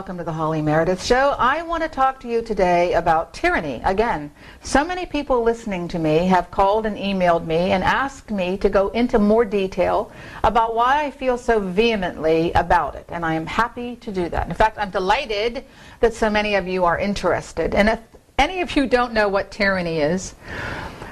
welcome to the Holly Meredith Show. I want to talk to you today about tyranny. Again, so many people listening to me have called and emailed me and asked me to go into more detail about why I feel so vehemently about it, and I am happy to do that. In fact, I'm delighted that so many of you are interested. And if any of you don't know what tyranny is,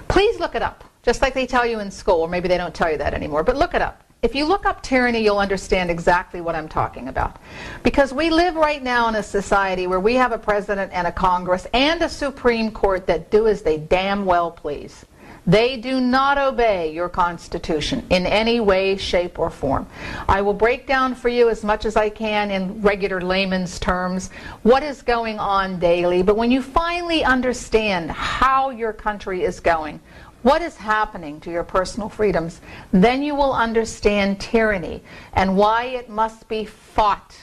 please look it up, just like they tell you in school, or maybe they don't tell you that anymore, but look it up. If you look up tyranny, you'll understand exactly what I'm talking about. Because we live right now in a society where we have a president and a Congress and a Supreme Court that do as they damn well please. They do not obey your Constitution in any way, shape, or form. I will break down for you as much as I can in regular layman's terms what is going on daily. But when you finally understand how your country is going, what is happening to your personal freedoms, then you will understand tyranny and why it must be fought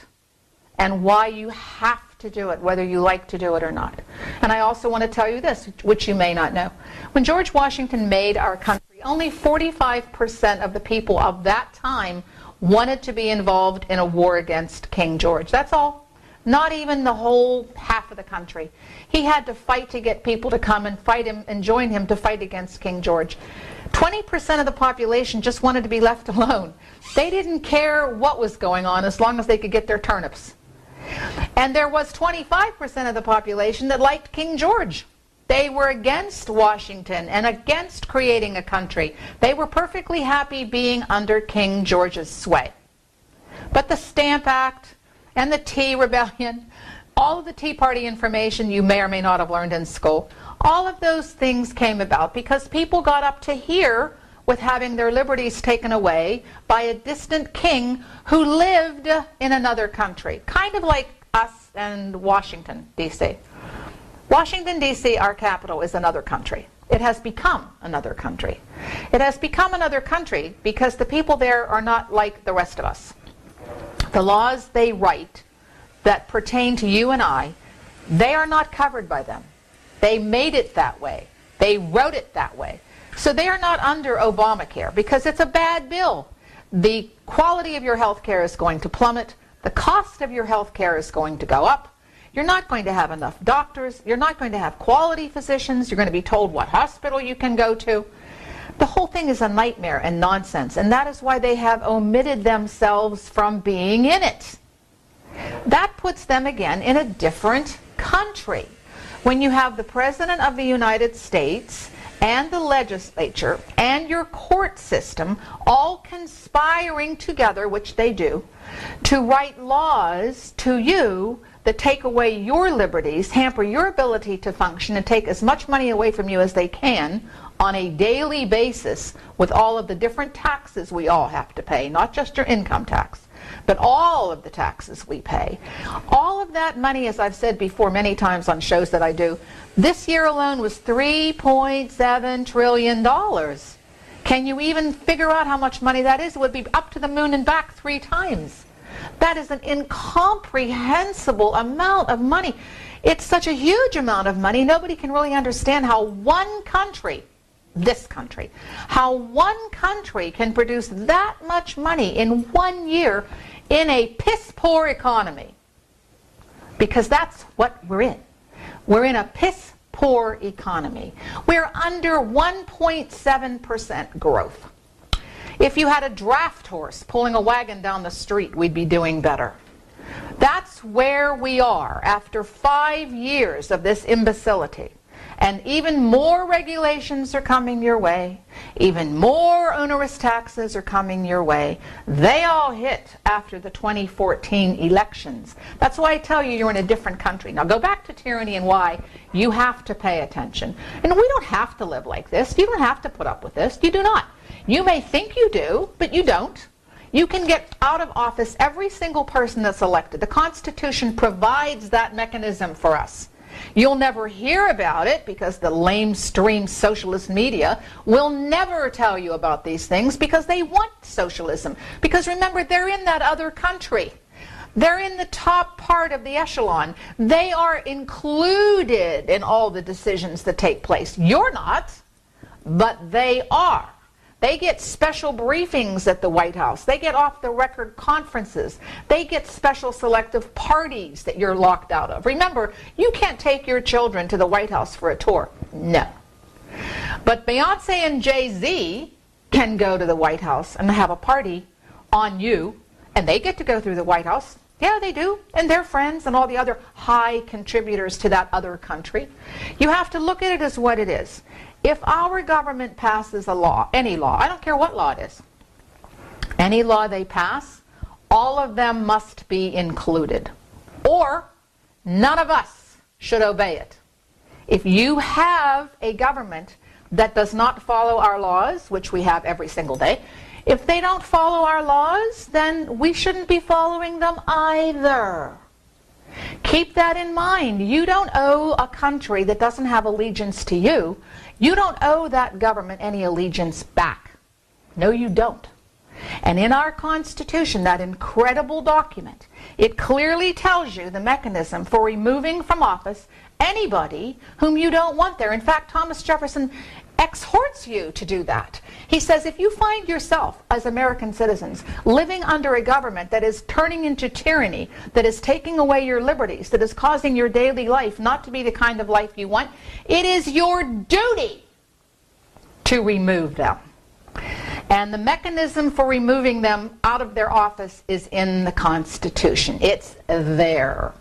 and why you have to do it, whether you like to do it or not. And I also want to tell you this, which you may not know. When George Washington made our country, only 45% of the people of that time wanted to be involved in a war against King George. That's all. Not even the whole half of the country. He had to fight to get people to come and fight him and join him to fight against King George. 20% of the population just wanted to be left alone. They didn't care what was going on as long as they could get their turnips. And there was 25% of the population that liked King George. They were against Washington and against creating a country. They were perfectly happy being under King George's sway. But the Stamp Act and the Tea Rebellion, all of the Tea Party information you may or may not have learned in school, all of those things came about because people got up to here with having their liberties taken away by a distant king who lived in another country, kind of like us and Washington, D.C. Washington, D.C., our capital, is another country. It has become another country. It has become another country because the people there are not like the rest of us. The laws they write that pertain to you and I, they are not covered by them. They made it that way. They wrote it that way. So they are not under Obamacare because it's a bad bill. The quality of your health care is going to plummet. The cost of your health care is going to go up. You're not going to have enough doctors. You're not going to have quality physicians. You're going to be told what hospital you can go to. The whole thing is a nightmare and nonsense, and that is why they have omitted themselves from being in it. That puts them again in a different country. When you have the President of the United States and the legislature and your court system all conspiring together, which they do, to write laws to you that take away your liberties, hamper your ability to function, and take as much money away from you as they can on a daily basis with all of the different taxes we all have to pay, not just your income tax, but all of the taxes we pay. All of that money, as I've said before many times on shows that I do, this year alone was $3.7 trillion. Can you even figure out how much money that is? It would be up to the moon and back 3 times. That is an incomprehensible amount of money. It's such a huge amount of money, nobody can really understand how one country, this country, how one country can produce that much money in 1 year in a piss-poor economy. Because that's what we're in. We're in a piss-poor economy. We're under 1.7% growth. If you had a draft horse pulling a wagon down the street, we'd be doing better. That's where we are after 5 years of this imbecility. And even more regulations are coming your way. Even more onerous taxes are coming your way. They all hit after the 2014 elections. That's why I tell you you're in a different country. Now go back to tyranny and why you have to pay attention. And we don't have to live like this. You don't have to put up with this. You do not. You may think you do, but you don't. You can get out of office every single person that's elected. The Constitution provides that mechanism for us. You'll never hear about it because the lamestream socialist media will never tell you about these things because they want socialism. Because remember, they're in that other country. They're in the top part of the echelon. They are included in all the decisions that take place. You're not, but they are. They get special briefings at the White House. They get off-the-record conferences. They get special selective parties that you're locked out of. Remember, you can't take your children to the White House for a tour. No. But Beyonce and Jay-Z can go to the White House and have a party on you, and they get to go through the White House. Yeah, they do, and their friends and all the other high contributors to that other country. You have to look at it as what it is. If our government passes a law, any law, I don't care what law it is, any law they pass, all of them must be included. Or none of us should obey it. If you have a government that does not follow our laws, which we have every single day, if they don't follow our laws, then we shouldn't be following them either. Keep that in mind. You don't owe a country that doesn't have allegiance to you, you don't owe that government any allegiance back. No, you don't. And in our Constitution, that incredible document, it clearly tells you the mechanism for removing from office anybody whom you don't want there. In fact, Thomas Jefferson exhorts you to do that. He says, if you find yourself, as American citizens, living under a government that is turning into tyranny, that is taking away your liberties, that is causing your daily life not to be the kind of life you want, it is your duty to remove them. And the mechanism for removing them out of their office is in the Constitution. It's there.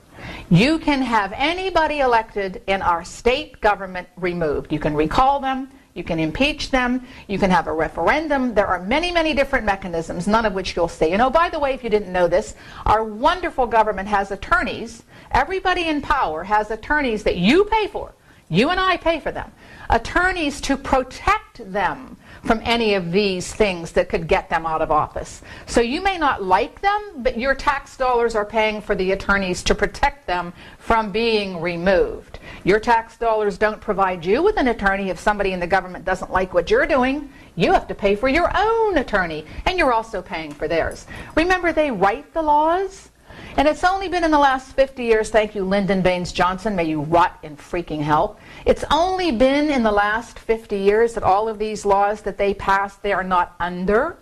You can have anybody elected in our state government removed. You can recall them, you can impeach them, you can have a referendum. There are many, many different mechanisms, none of which you'll see. And oh, by the way, if you didn't know this, our wonderful government has attorneys. Everybody in power has attorneys that you pay for. You and I pay for them. Attorneys to protect them from any of these things that could get them out of office. So you may not like them, but your tax dollars are paying for the attorneys to protect them from being removed. Your tax dollars don't provide you with an attorney if somebody in the government doesn't like what you're doing. You have to pay for your own attorney, and you're also paying for theirs. Remember, they write the laws. And it's only been in the last 50 years, thank you, Lyndon Baines Johnson, may you rot in freaking hell. It's only been in the last 50 years that all of these laws that they passed, they are not under.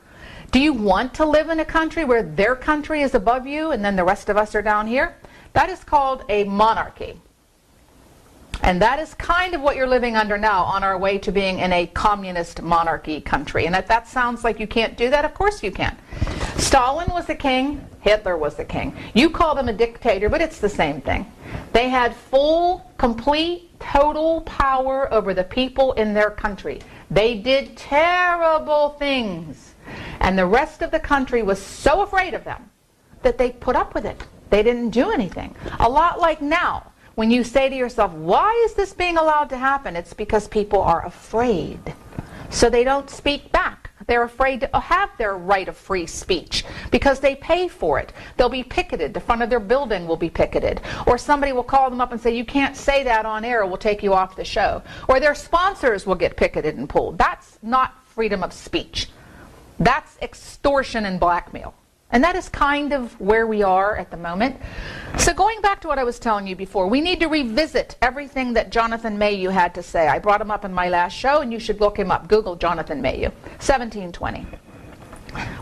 Do you want to live in a country where their country is above you and then the rest of us are down here? That is called a monarchy. And that is kind of what you're living under now, on our way to being in a communist monarchy country. And if that sounds like you can't do that, of course you can. Stalin was a king, Hitler was a king. You call them a dictator, but it's the same thing. They had full, complete, total power over the people in their country. They did terrible things. And the rest of the country was so afraid of them that they put up with it. They didn't do anything. A lot like now. When you say to yourself, why is this being allowed to happen? It's because people are afraid. So they don't speak back. They're afraid to have their right of free speech because they pay for it. They'll be picketed. The front of their building will be picketed. Or somebody will call them up and say, you can't say that on air. We'll take you off the show. Or their sponsors will get picketed and pulled. That's not freedom of speech. That's extortion and blackmail. And that is kind of where we are at the moment. So going back to what I was telling you before, we need to revisit everything that Jonathan Mayhew had to say. I brought him up in my last show, and you should look him up. Google Jonathan Mayhew, 1720.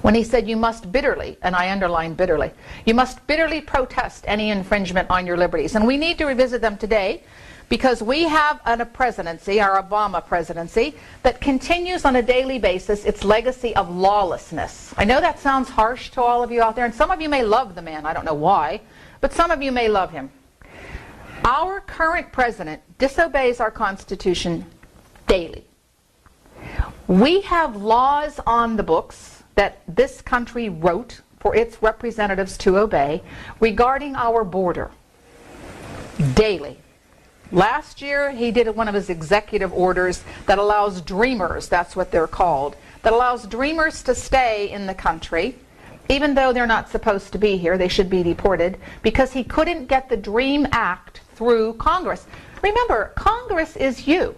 When he said, you must bitterly, and I underline bitterly, you must bitterly protest any infringement on your liberties. And we need to revisit them today, because we have a presidency, our Obama presidency, that continues on a daily basis its legacy of lawlessness. I know that sounds harsh to all of you out there, and some of you may love the man, I don't know why, but some of you may love him. Our current president disobeys our Constitution daily. We have laws on the books that this country wrote for its representatives to obey regarding our border daily. Last year, he did one of his executive orders that allows dreamers, that's what they're called, that allows dreamers to stay in the country, even though they're not supposed to be here, they should be deported, because he couldn't get the DREAM Act through Congress. Remember, Congress is you.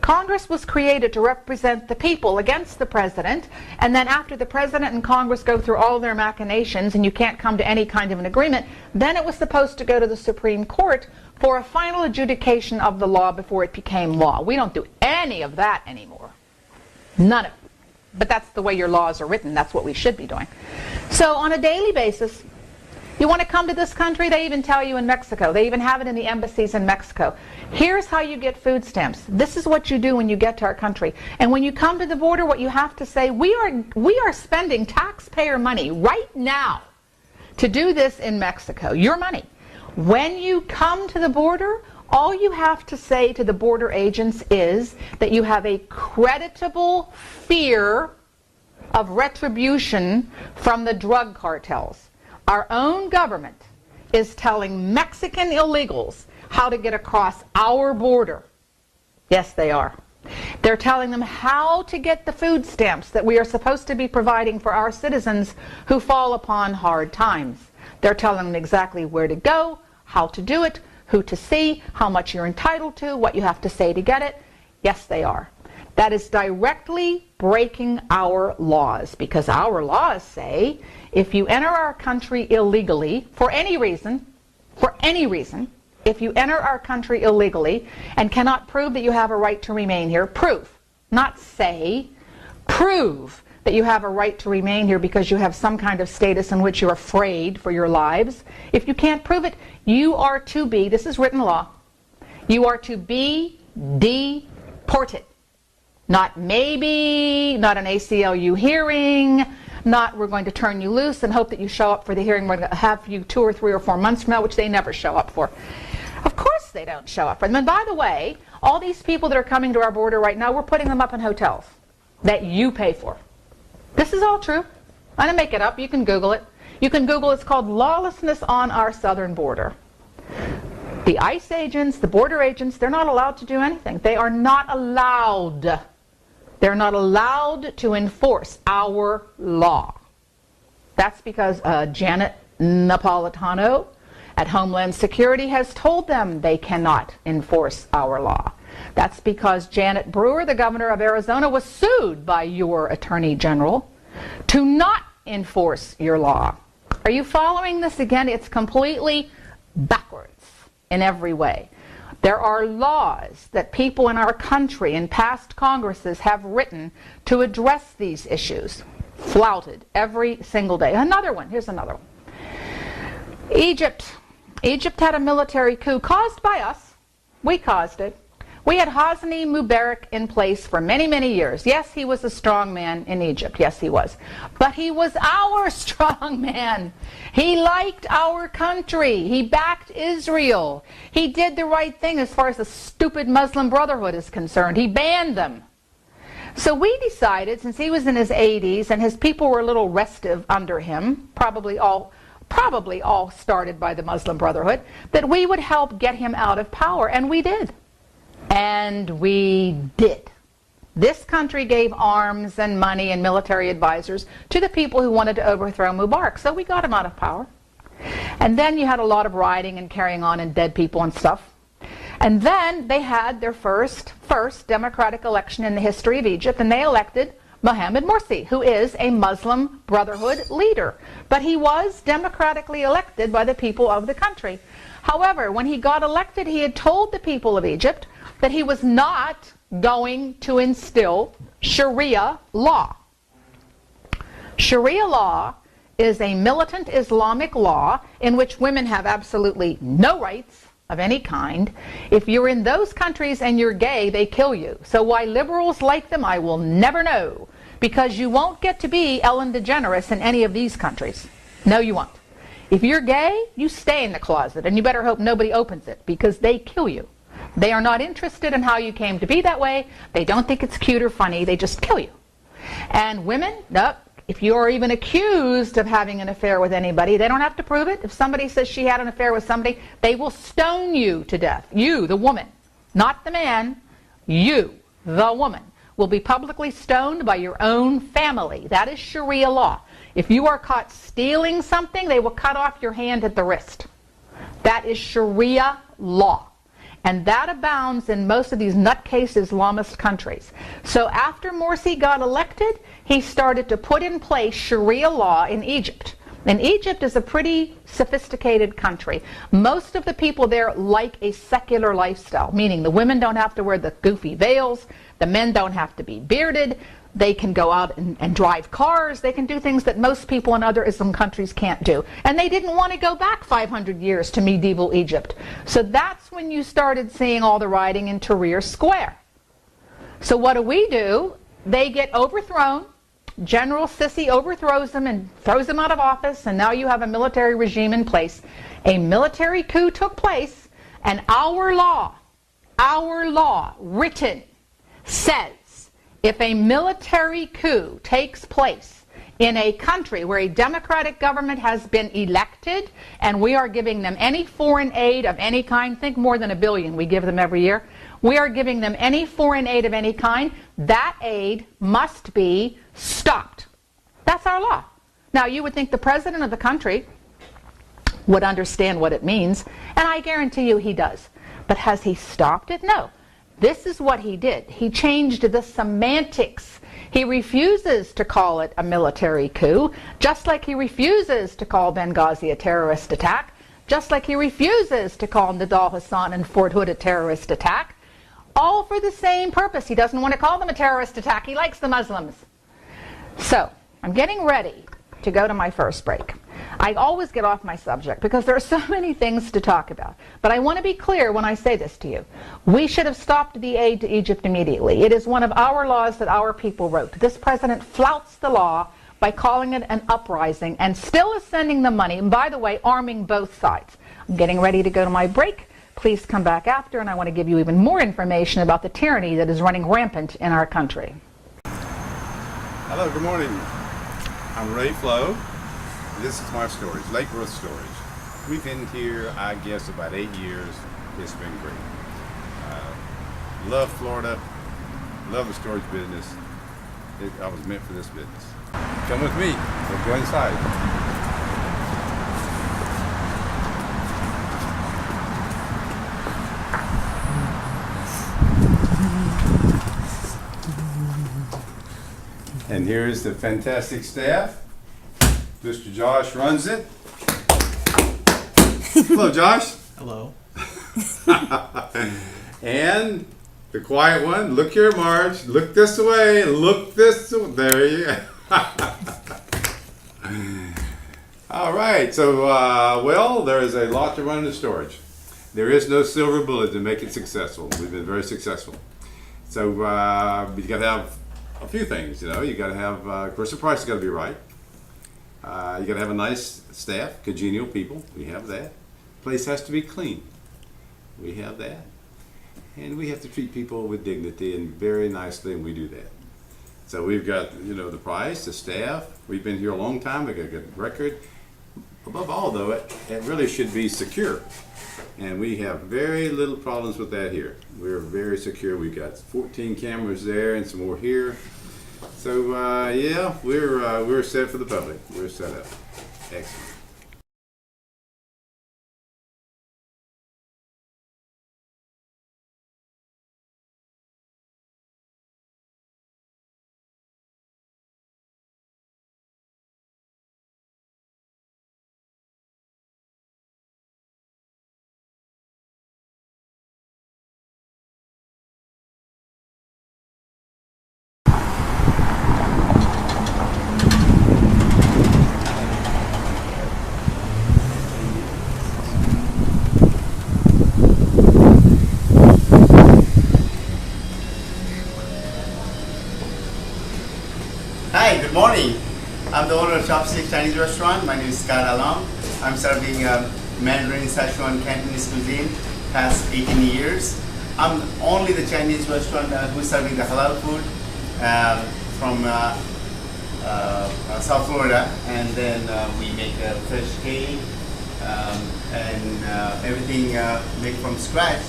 Congress was created to represent the people against the president, and then after the president and Congress go through all their machinations and you can't come to any kind of an agreement, then it was supposed to go to the Supreme Court for a final adjudication of the law before it became law. We don't do any of that anymore. None of it. but that's the way your laws are written. That's what we should be doing. So on a daily basis, you want to come to this country? They even tell you in Mexico. They even have it in the embassies in Mexico. Here's how you get food stamps. This is what you do when you get to our country. And when you come to the border, what you have to say, we are spending taxpayer money right now to do this in Mexico. Your money. When you come to the border, all you have to say to the border agents is that you have a creditable fear of retribution from the drug cartels. Our own government is telling Mexican illegals how to get across our border. Yes, they are. They're telling them how to get the food stamps that we are supposed to be providing for our citizens who fall upon hard times. They're telling them exactly where to go, how to do it, who to see, how much you're entitled to, what you have to say to get it. Yes, they are. That is directly breaking our laws, because our laws say if you enter our country illegally, for any reason, if you enter our country illegally and cannot prove that you have a right to remain here, prove, not say, prove that you have a right to remain here because you have some kind of status in which you're afraid for your lives. If you can't prove it, you are to be, this is written law, you are to be deported. Not maybe, not an ACLU hearing, not we're going to turn you loose and hope that you show up for the hearing. We're going to have you 2 or 3 or 4 months from now, which they never show up for. Of course they don't show up for them. And by the way, all these people that are coming to our border right now, we're putting them up in hotels that you pay for. This is all true. I didn't make it up. You can Google it. You can Google, it's called lawlessness on our southern border. The ICE agents, the border agents, they're not allowed to do anything. They are not allowed. They're not allowed to enforce our law. That's because Janet Napolitano at Homeland Security has told them they cannot enforce our law. That's because Janet Brewer, the governor of Arizona, was sued by your attorney general to not enforce your law. Are you following this? Again, it's completely backwards in every way. There are laws that people in our country and past Congresses have written to address these issues. Flouted every single day. Another one. Here's another one. Egypt. Egypt had a military coup caused by us. We caused it. We had Hosni Mubarak in place for many, many years. Yes, he was a strong man in Egypt. Yes, he was. But he was our strong man. He liked our country. He backed Israel. He did the right thing as far as the stupid Muslim Brotherhood is concerned. He banned them. So we decided, since he was in his 80s and his people were a little restive under him, probably all started by the Muslim Brotherhood, that we would help get him out of power. And we did. And we did. This country gave arms and money and military advisors to the people who wanted to overthrow Mubarak. So we got him out of power. And then you had a lot of rioting and carrying on and dead people and stuff. And then they had their first democratic election in the history of Egypt, and they elected Mohammed Morsi, who is a Muslim Brotherhood leader. But he was democratically elected by the people of the country. However, when he got elected, he had told the people of Egypt that he was not going to instill Sharia law. Sharia law is a militant Islamic law in which women have absolutely no rights of any kind. If you're in those countries and you're gay, they kill you. So why liberals like them, I will never know, because you won't get to be Ellen DeGeneres in any of these countries. No, you won't. If you're gay, you stay in the closet, and you better hope nobody opens it, because they kill you. They are not interested in how you came to be that way. They don't think it's cute or funny. They just kill you. And women, nope, if you're even accused of having an affair with anybody, they don't have to prove it. If somebody says she had an affair with somebody, they will stone you to death. You, the woman, not the man, you, the woman, will be publicly stoned by your own family. That is Sharia law. If you are caught stealing something, they will cut off your hand at the wrist. That is Sharia law. And that abounds in most of these nutcase Islamist countries. So after Morsi got elected, he started to put in place Sharia law in Egypt. And Egypt is a pretty sophisticated country. Most of the people there like a secular lifestyle, meaning the women don't have to wear the goofy veils, the men don't have to be bearded, They can go out and drive cars. They can do things that most people in other Islam countries can't do. And they didn't want to go back 500 years to medieval Egypt. So that's when you started seeing all the rioting in Tahrir Square. So what do? They get overthrown. General Sisi overthrows them and throws them out of office, and now you have a military regime in place. A military coup took place, and our law, written, says if a military coup takes place in a country where a democratic government has been elected, and we are giving them any foreign aid of any kind, think more than $1 billion we give them every year, we are giving them any foreign aid of any kind, that aid must be stopped. That's our law. Now, you would think the president of the country would understand what it means, and I guarantee you he does. But has he stopped it? No. This is what he did. He changed the semantics. He refuses to call it a military coup, just like he refuses to call Benghazi a terrorist attack, just like he refuses to call Nidal Hasan and Fort Hood a terrorist attack, all for the same purpose. He doesn't want to call them a terrorist attack. He likes the Muslims. So, I'm getting ready to go to my first break. I always get off my subject because there are so many things to talk about. But I want to be clear when I say this to you. We should have stopped the aid to Egypt immediately. It is one of our laws that our people wrote. This president flouts the law by calling it an uprising and still is sending the money, and by the way, arming both sides. I'm getting ready to go to my break. Please come back after, and I want to give you even more information about the tyranny that is running rampant in our country. Hello, good morning. I'm Ray Flo. This is my stories, Lake Worth Stories. We've been here, I guess, about 8 years. It's been great. Love Florida, love the storage business. I was meant for this business. Come with me, we'll go inside. And here's the fantastic staff. Mr. Josh runs it. Hello, Josh. Hello. And the quiet one. Look here, Marge. Look this way. Look this way. There you go. All right. So, well, there is a lot to run in storage. There is no silver bullet to make it successful. We've been very successful. So, you got to have a few things, you know. You got to have, of course, the price has got to be right. You got to have a nice staff, congenial people. We have that. Place has to be clean. We have that. And we have to treat people with dignity and very nicely, and we do that. So we've got, you know, the price, the staff. We've been here a long time. We got a good record. Above all, though, it really should be secure. And we have very little problems with that here. We're very secure. We've got 14 cameras there and some more here. So yeah, we're set for the public. We're set up. Excellent. Hi, good morning. I'm the owner of Chopstick Chinese Restaurant. My name is Scott Alam. I'm serving Mandarin, Sichuan, Cantonese cuisine past 18 years. I'm only the Chinese restaurant who's serving the halal food from South Florida, and then we make fresh cake and everything made from scratch,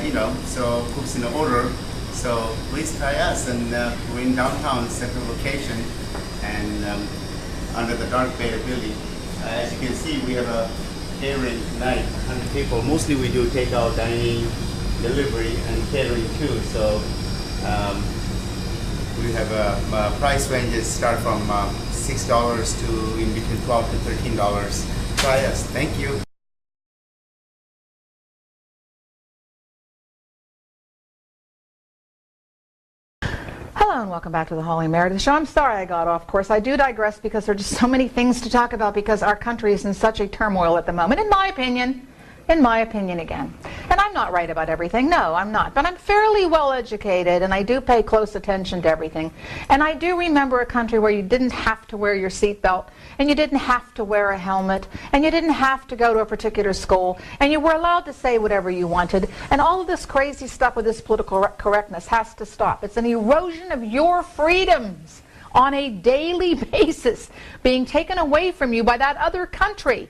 you know, so cooks in order. So please try us, and we're in downtown, central location, and under the Dark Bay building. As you can see, we have a catering tonight, 100 people. Mostly we do takeout, dining, delivery, and catering too. So we have price ranges start from $6 to in between $12 to $13. Try us. Thank you. Hello, Hello and welcome back to the Holly Meredith Show. I'm sorry I got off course. I do digress because there are just so many things to talk about because our country is in such a turmoil at the moment, in my opinion again. And I'm not right about everything. No, I'm not. But I'm fairly well educated and I do pay close attention to everything. And I do remember a country where you didn't have to wear your seatbelt and you didn't have to wear a helmet and you didn't have to go to a particular school and you were allowed to say whatever you wanted. And all of this crazy stuff with this political correctness has to stop. It's an erosion of your freedoms on a daily basis being taken away from you by that other country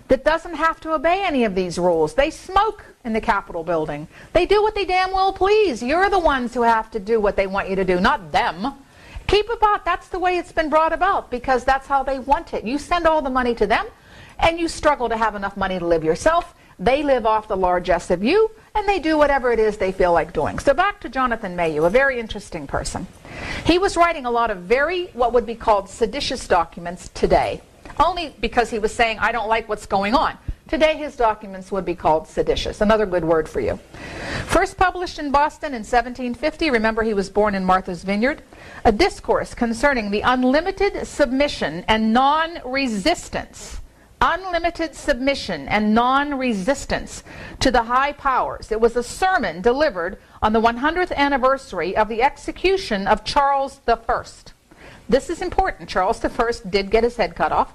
that doesn't have to obey any of these rules. They smoke in the Capitol building. They do what they damn well please. You're the ones who have to do what they want you to do, not them. Keep about, that's the way it's been brought about because that's how they want it. You send all the money to them and you struggle to have enough money to live yourself. They live off the largesse of you and they do whatever it is they feel like doing. So back to Jonathan Mayhew, a very interesting person. He was writing a lot of very, what would be called seditious documents today. Only because he was saying, I don't like what's going on. Today his documents would be called seditious. Another good word for you. First published in Boston in 1750, remember he was born in Martha's Vineyard, a discourse concerning the unlimited submission and non-resistance. Unlimited submission and non-resistance to the high powers. It was a sermon delivered on the 100th anniversary of the execution of Charles I. This is important. Charles I did get his head cut off.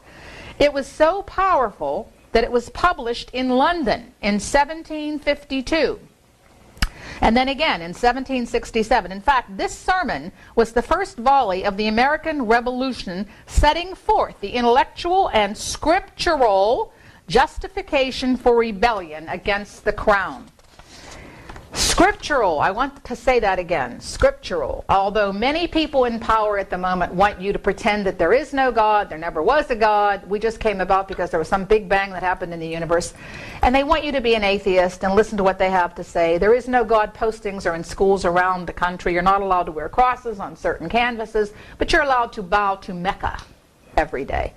It was so powerful that it was published in London in 1752. And then again in 1767. In fact, this sermon was the first volley of the American Revolution, setting forth the intellectual and scriptural justification for rebellion against the crown. Scriptural, I want to say that again, scriptural. Although many people in power at the moment want you to pretend that there is no God, there never was a God, we just came about because there was some big bang that happened in the universe, and they want you to be an atheist and listen to what they have to say. There is no God postings are in schools around the country. You're not allowed to wear crosses on certain canvases, but you're allowed to bow to Mecca every day.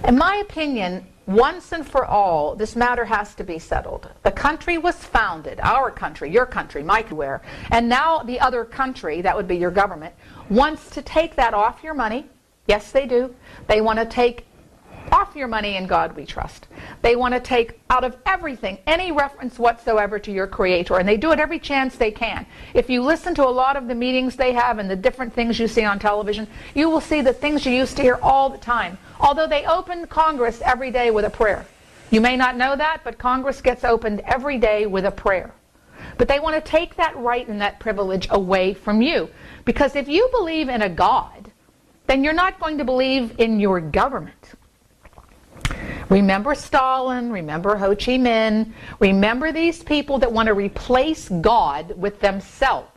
In my opinion, once and for all, this matter has to be settled. The country was founded, our country, your country, my country, and now the other country, that would be your government, wants to take that off your money. Yes, they do. They want to take off your money in God we trust. They want to take out of everything any reference whatsoever to your Creator, and they do it every chance they can. If you listen to a lot of the meetings they have and the different things you see on television, you will see the things you used to hear all the time. Although they open Congress every day with a prayer. You may not know that, but Congress gets opened every day with a prayer. But they want to take that right and that privilege away from you. Because if you believe in a God, then you're not going to believe in your government. Remember Stalin, remember Ho Chi Minh, remember these people that want to replace God with themselves.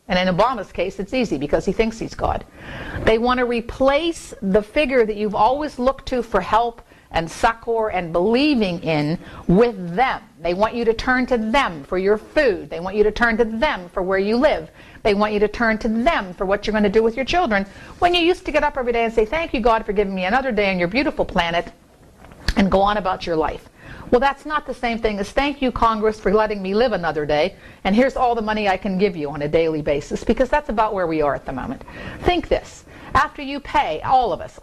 And in Obama's case, it's easy because he thinks he's God. They want to replace the figure that you've always looked to for help and succor and believing in with them. They want you to turn to them for your food. They want you to turn to them for where you live. They want you to turn to them for what you're going to do with your children. When you used to get up every day and say, thank you, God, for giving me another day on your beautiful planet, and go on about your life. Well, that's not the same thing as thank you, Congress, for letting me live another day, and here's all the money I can give you on a daily basis, because that's about where we are at the moment. Think this. After you pay, all of us,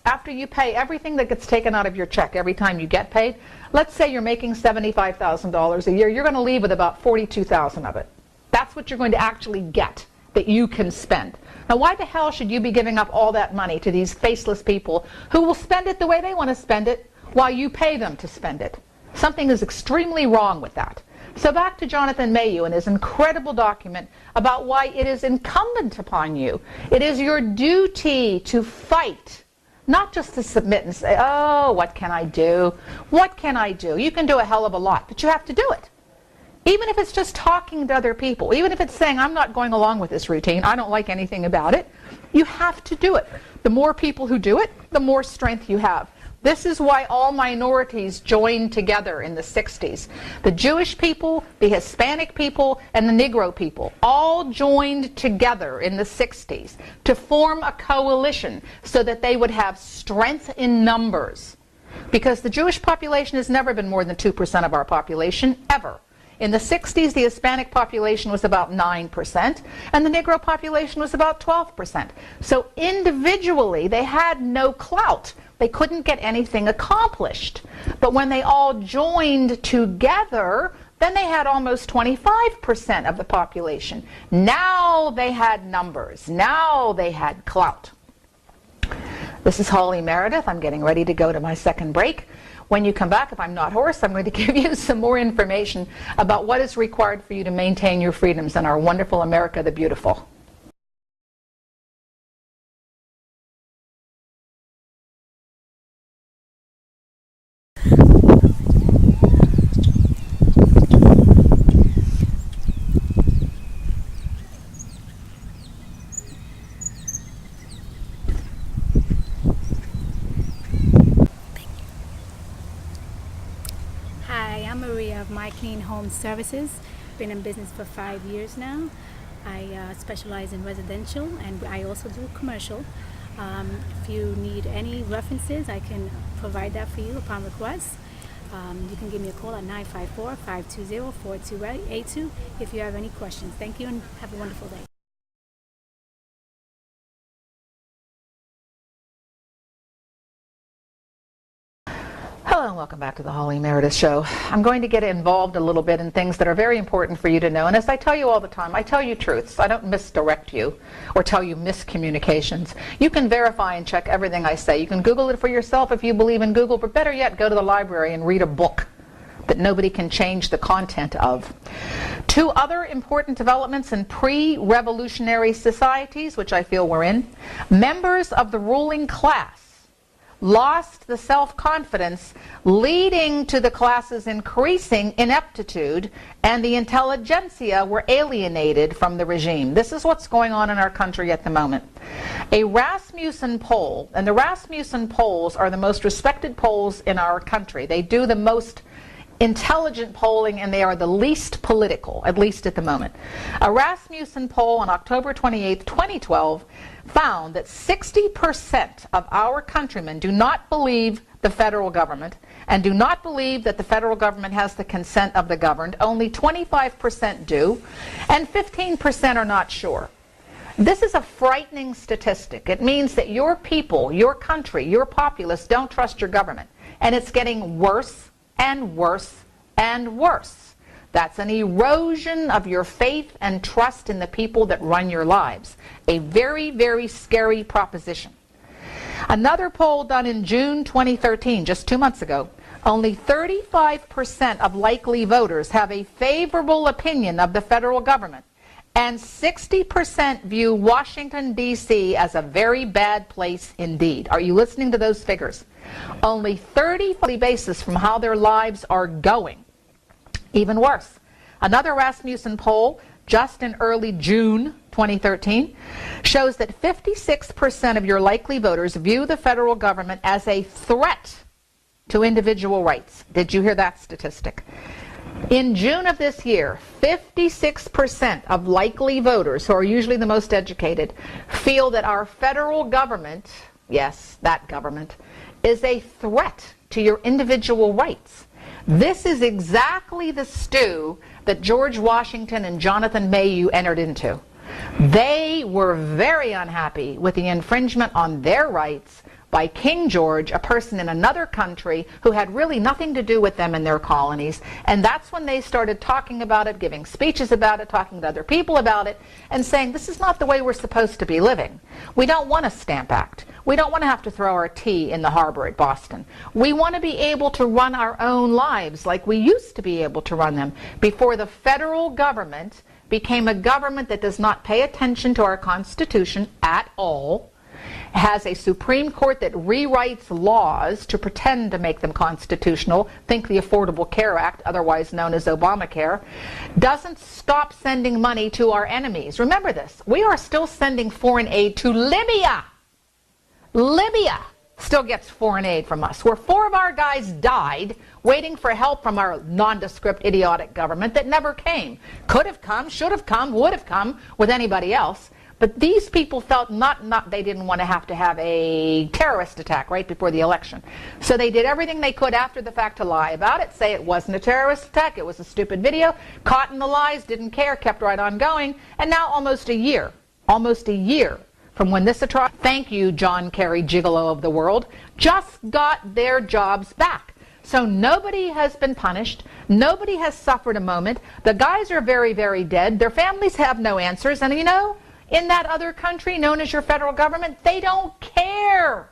after you pay everything that gets taken out of your check every time you get paid, let's say you're making $75,000 a year, you're going to leave with about $42,000 of it. That's what you're going to actually get that you can spend. Now, why the hell should you be giving up all that money to these faceless people who will spend it the way they want to spend it while you pay them to spend it? Something is extremely wrong with that. So back to Jonathan Mayhew and his incredible document about why it is incumbent upon you. It is your duty to fight, not just to submit and say, oh, what can I do? What can I do? You can do a hell of a lot, but you have to do it. Even if it's just talking to other people, even if it's saying, I'm not going along with this routine, I don't like anything about it, you have to do it. The more people who do it, the more strength you have. This is why all minorities joined together in the 60s. The Jewish people, the Hispanic people, and the Negro people all joined together in the 60s to form a coalition so that they would have strength in numbers. Because the Jewish population has never been more than 2% of our population, ever. In the 60s, the Hispanic population was about 9%, and the Negro population was about 12%. So individually, they had no clout. They couldn't get anything accomplished. But when they all joined together, then they had almost 25% of the population. Now they had numbers. Now they had clout. This is Holly Meredith. I'm getting ready to go to my second break. When you come back, if I'm not hoarse, I'm going to give you some more information about what is required for you to maintain your freedoms in our wonderful America the Beautiful. Hi, I'm Maria of My Clean Home Services. Been in business for 5 years now. I specialize in residential and I also do commercial. If you need any references, I can provide that for you upon request. You can give me a call at 954-520-4282 if you have any questions. Thank you and have a wonderful day. Hello and welcome back to the Holly Meredith Show. I'm going to get involved a little bit in things that are very important for you to know. And as I tell you all the time, I tell you truths. I don't misdirect you or tell you miscommunications. You can verify and check everything I say. You can Google it for yourself if you believe in Google, but better yet, go to the library and read a book that nobody can change the content of. Two other important developments in pre-revolutionary societies, which I feel we're in. Members of the ruling class lost the self-confidence, leading to the class's increasing ineptitude, and the intelligentsia were alienated from the regime. This is what's going on in our country at the moment. A Rasmussen poll, and the Rasmussen polls are the most respected polls in our country. They do the most intelligent polling and they are the least political, at least at the moment. A Rasmussen poll on October 28, 2012 found that 60% of our countrymen do not believe the federal government and do not believe that the federal government has the consent of the governed. Only 25% do, and 15% are not sure. This is a frightening statistic. It means that your people, your country, your populace don't trust your government, and it's getting worse and worse and worse. That's an erosion of your faith and trust in the people that run your lives. A very, very scary proposition. Another poll done in June 2013, just 2 months ago, only 35% of likely voters have a favorable opinion of the federal government, and 60% view Washington, D.C. as a very bad place indeed. Are you listening to those figures? Only 30% basis from how their lives are going. Even worse, another Rasmussen poll just in early June 2013 shows that 56% of your likely voters view the federal government as a threat to individual rights. Did you hear that statistic? In June of this year, 56% of likely voters, who are usually the most educated, feel that our federal government, yes, that government, is a threat to your individual rights. This is exactly the stew that George Washington and Jonathan Mayhew entered into. They were very unhappy with the infringement on their rights by King George, a person in another country who had really nothing to do with them in their colonies. And that's when they started talking about it, giving speeches about it, talking to other people about it, and saying, this is not the way we're supposed to be living. We don't want a Stamp Act. We don't want to have to throw our tea in the harbor at Boston. We want to be able to run our own lives like we used to be able to run them before the federal government became a government that does not pay attention to our Constitution at all, has a Supreme Court that rewrites laws to pretend to make them constitutional, think the Affordable Care Act, otherwise known as Obamacare, doesn't stop sending money to our enemies. Remember this, we are still sending foreign aid to Libya. Libya still gets foreign aid from us, where 4 of our guys died waiting for help from our nondescript, idiotic government that never came. Could have come, should have come, would have come with anybody else. But these people felt they didn't want to have a terrorist attack right before the election. So they did everything they could after the fact to lie about it, say it wasn't a terrorist attack, it was a stupid video, caught in the lies, didn't care, kept right on going, and now almost a year from when this atrocity, thank you, John Kerry, gigolo of the world, just got their jobs back. So nobody has been punished. Nobody has suffered a moment. The guys are very, very dead. Their families have no answers. And you know, in that other country known as your federal government, they don't care.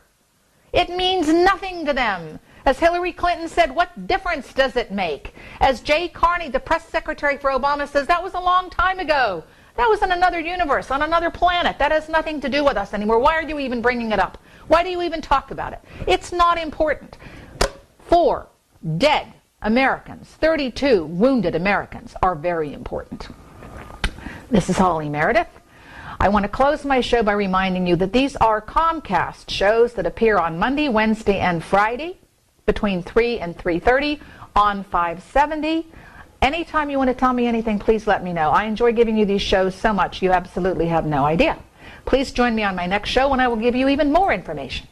It means nothing to them. As Hillary Clinton said, what difference does it make? As Jay Carney, the press secretary for Obama, says, that was a long time ago. That was in another universe, on another planet. That has nothing to do with us anymore. Why are you even bringing it up? Why do you even talk about it? It's not important. 4 dead Americans, 32 wounded Americans are very important. This is Holly Meredith. I want to close my show by reminding you that these are Comcast shows that appear on Monday, Wednesday, and Friday between 3 and 3:30 on 570. Anytime you want to tell me anything, please let me know. I enjoy giving you these shows so much, you absolutely have no idea. Please join me on my next show when I will give you even more information.